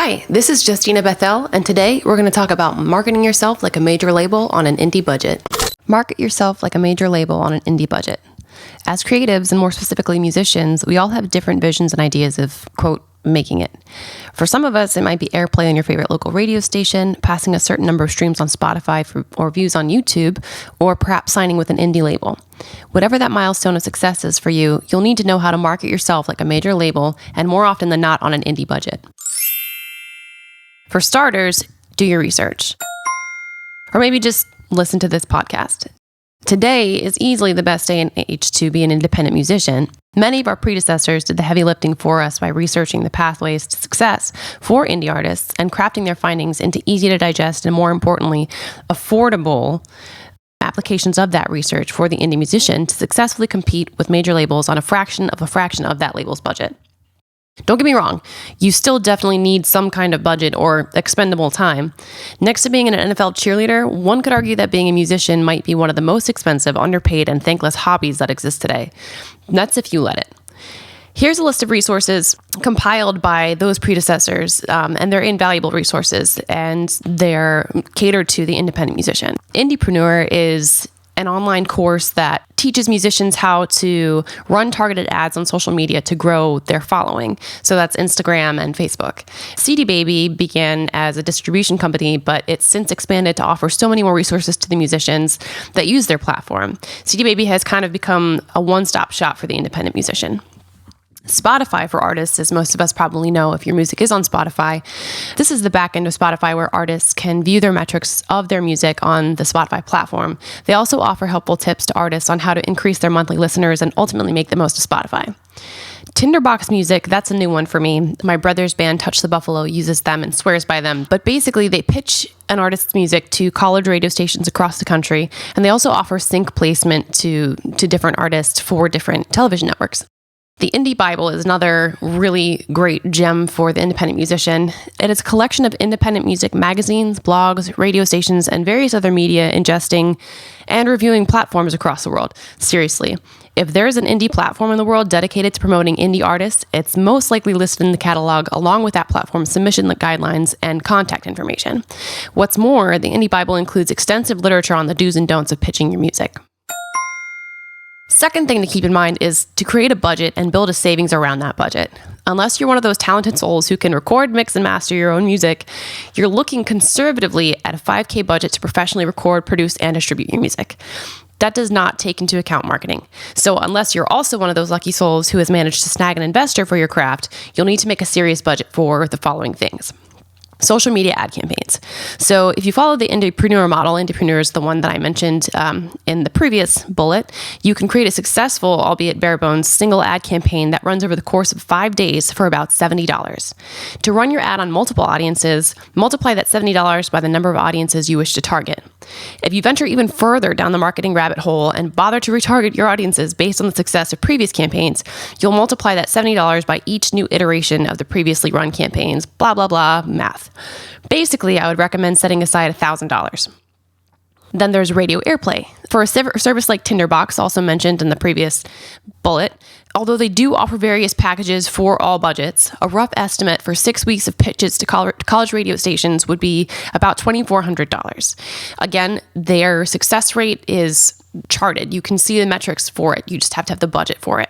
Hi, this is Justina Beth-El, and today we're going to talk about marketing yourself like a major label on an indie budget. Market yourself like a major label on an indie budget. As creatives, and more specifically musicians, we all have different visions and ideas of, quote, making it. For some of us, it might be Airplay on your favorite local radio station, passing a certain number of streams on Spotify or views on YouTube, or perhaps signing with an indie label. Whatever that milestone of success is for you, you'll need to know how to market yourself like a major label, and more often than not on an indie budget. For starters, do your research. Or maybe just listen to this podcast. Today is easily the best day and age to be an independent musician. Many of our predecessors did the heavy lifting for us by researching the pathways to success for indie artists and crafting their findings into easy to digest and, more importantly, affordable applications of that research for the indie musician to successfully compete with major labels on a fraction of that label's budget. Don't get me wrong, you still definitely need some kind of budget or expendable time. Next to being an NFL cheerleader, one could argue that being a musician might be one of the most expensive, underpaid, and thankless hobbies that exist today. That's if you let it. Here's a list of resources compiled by those predecessors, and they're invaluable resources, and they're catered to the independent musician. Indiepreneur is an online course that teaches musicians how to run targeted ads on social media to grow their following. So that's Instagram and Facebook. CD Baby began as a distribution company, but it's since expanded to offer so many more resources to the musicians that use their platform. CD Baby has kind of become a one-stop shop for the independent musician. Spotify for artists, as most of us probably know if your music is on Spotify. This is the back end of Spotify where artists can view their metrics of their music on the Spotify platform. They also offer helpful tips to artists on how to increase their monthly listeners and ultimately make the most of Spotify. Tinderbox Music, that's a new one for me. My brother's band Touch the Buffalo uses them and swears by them. But basically, they pitch an artist's music to college radio stations across the country, and they also offer sync placement to different artists for different television networks. The Indie Bible is another really great gem for the independent musician. It is a collection of independent music magazines, blogs, radio stations, and various other media ingesting and reviewing platforms across the world. Seriously, if there's an indie platform in the world dedicated to promoting indie artists, it's most likely listed in the catalog along with that platform's submission guidelines and contact information. What's more, the Indie Bible includes extensive literature on the do's and don'ts of pitching your music. Second thing to keep in mind is to create a budget and build a savings around that budget. Unless you're one of those talented souls who can record, mix, and master your own music, you're looking conservatively at a $5,000 budget to professionally record, produce, and distribute your music. That does not take into account marketing. So unless you're also one of those lucky souls who has managed to snag an investor for your craft, you'll need to make a serious budget for the following things. Social media ad campaigns. So if you follow the Indiepreneur model, Indiepreneur is the one that I mentioned in the previous bullet, you can create a successful, albeit bare bones, single ad campaign that runs over the course of 5 days for about $70. To run your ad on multiple audiences, multiply that $70 by the number of audiences you wish to target. If you venture even further down the marketing rabbit hole and bother to retarget your audiences based on the success of previous campaigns, you'll multiply that $70 by each new iteration of the previously run campaigns, blah, blah, blah, math. Basically, I would recommend setting aside $1,000. Then there's radio Airplay. For a service like Tinderbox, also mentioned in the previous bullet, although they do offer various packages for all budgets, a rough estimate for 6 weeks of pitches to college radio stations would be about $2,400. Again, their success rate is charted. You can see the metrics for it. You just have to have the budget for it.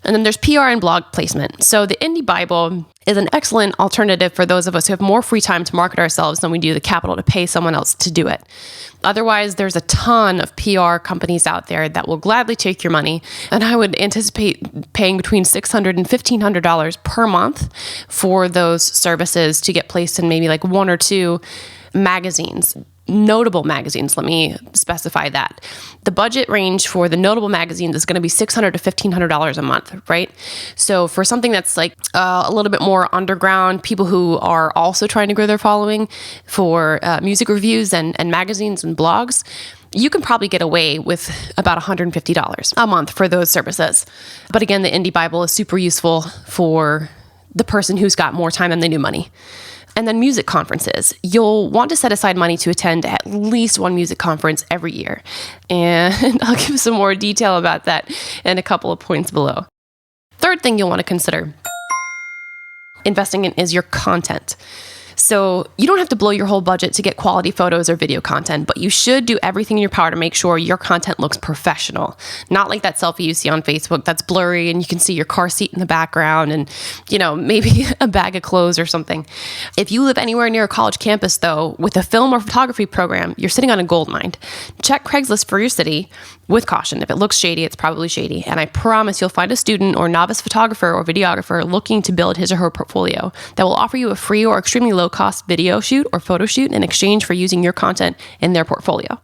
And then there's PR and blog placement. So the Indie Bible is an excellent alternative for those of us who have more free time to market ourselves than we do the capital to pay someone else to do it. Otherwise, there's a ton of PR companies out there that will gladly take your money. And I would anticipate paying between $600 and $1,500 per month for those services to get placed in maybe like one or two magazines. Notable magazines, let me specify that. The budget range for the notable magazines is going to be $600 to $1,500 a month, right? So for something that's like a little bit more underground, people who are also trying to grow their following for music reviews and magazines and blogs, you can probably get away with about $150 a month for those services. But again, the Indie Bible is super useful for the person who's got more time than they do money. And then music conferences. You'll want to set aside money to attend at least one music conference every year. And I'll give some more detail about that in a couple of points below. Third thing you'll want to consider. investing in is your content. So you don't have to blow your whole budget to get quality photos or video content, but you should do everything in your power to make sure your content looks professional. Not like that selfie you see on Facebook that's blurry and you can see your car seat in the background and, maybe a bag of clothes or something. If you live anywhere near a college campus, though, with a film or photography program, you're sitting on a gold mine. Check Craigslist for your city with caution. If it looks shady, it's probably shady. And I promise you'll find a student or novice photographer or videographer looking to build his or her portfolio that will offer you a free or extremely low-cost video shoot or photo shoot in exchange for using your content in their portfolio.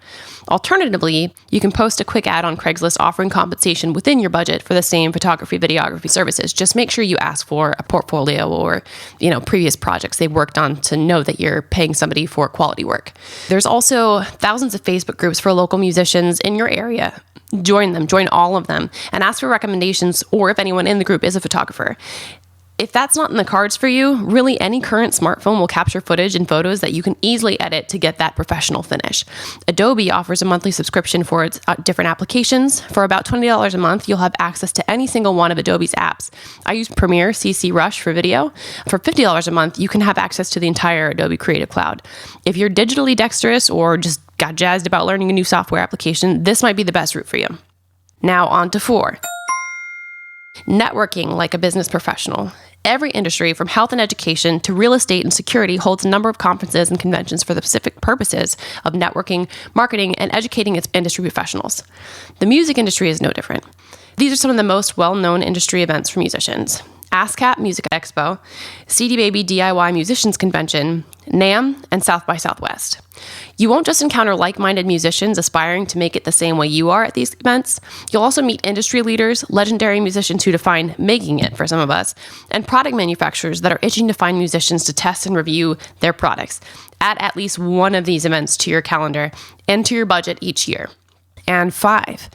Alternatively, you can post a quick ad on Craigslist offering compensation within your budget for the same photography, videography services. Just make sure you ask for a portfolio or, previous projects they've worked on to know that you're paying somebody for quality work. There's also thousands of Facebook groups for local musicians in your area. Join them, join all of them, and ask for recommendations or if anyone in the group is a photographer. If that's not in the cards for you, really any current smartphone will capture footage and photos that you can easily edit to get that professional finish. Adobe offers a monthly subscription for its different applications. For about $20 a month, you'll have access to any single one of Adobe's apps. I use Premiere CC Rush for video. For $50 a month, you can have access to the entire Adobe Creative Cloud. If you're digitally dexterous or just got jazzed about learning a new software application, this might be the best route for you. Now on to 4. Networking like a business professional. Every industry, from health and education to real estate and security, holds a number of conferences and conventions for the specific purposes of networking, marketing, and educating its industry professionals. The music industry is no different. These are some of the most well-known industry events for musicians: ASCAP Music Expo, CD Baby DIY Musicians Convention, NAMM, and South by Southwest. You won't just encounter like-minded musicians aspiring to make it the same way you are at these events. You'll also meet industry leaders, legendary musicians who define making it for some of us, and product manufacturers that are itching to find musicians to test and review their products. Add at least one of these events to your calendar and to your budget each year. And 5,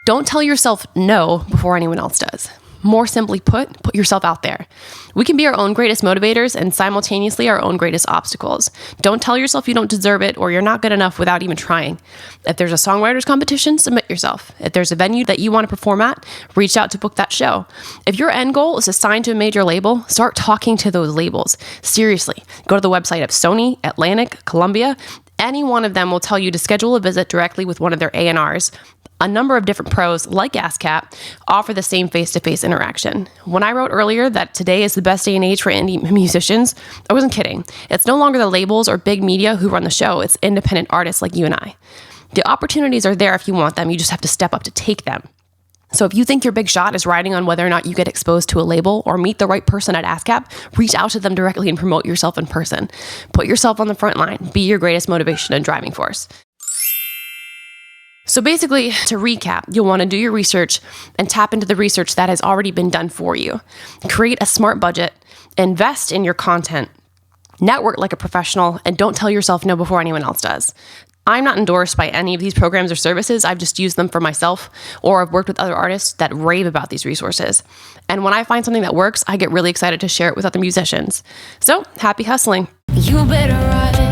don't tell yourself no before anyone else does. More simply put yourself out there. We can be our own greatest motivators and simultaneously our own greatest obstacles. Don't tell yourself you don't deserve it or you're not good enough without even trying. If there's a songwriters competition, submit yourself. If there's a venue that you want to perform at, reach out to book that show. If your end goal is to sign to a major label, start talking to those labels. Seriously, go to the website of Sony, Atlantic, Columbia. Any one of them will tell you to schedule a visit directly with one of their A&Rs. A number of different pros, like ASCAP, offer the same face-to-face interaction. When I wrote earlier that today is the best day and age for indie musicians, I wasn't kidding. It's no longer the labels or big media who run the show. It's independent artists like you and I. The opportunities are there if you want them. You just have to step up to take them. So if you think your big shot is riding on whether or not you get exposed to a label or meet the right person at ASCAP, reach out to them directly and promote yourself in person. Put yourself on the front line. Be your greatest motivation and driving force. So basically, to recap, you'll want to do your research and tap into the research that has already been done for you. Create a smart budget, invest in your content, network like a professional, and don't tell yourself no before anyone else does. I'm not endorsed by any of these programs or services. I've just used them for myself, or I've worked with other artists that rave about these resources. And when I find something that works, I get really excited to share it with other musicians. So, happy hustling. You better ride.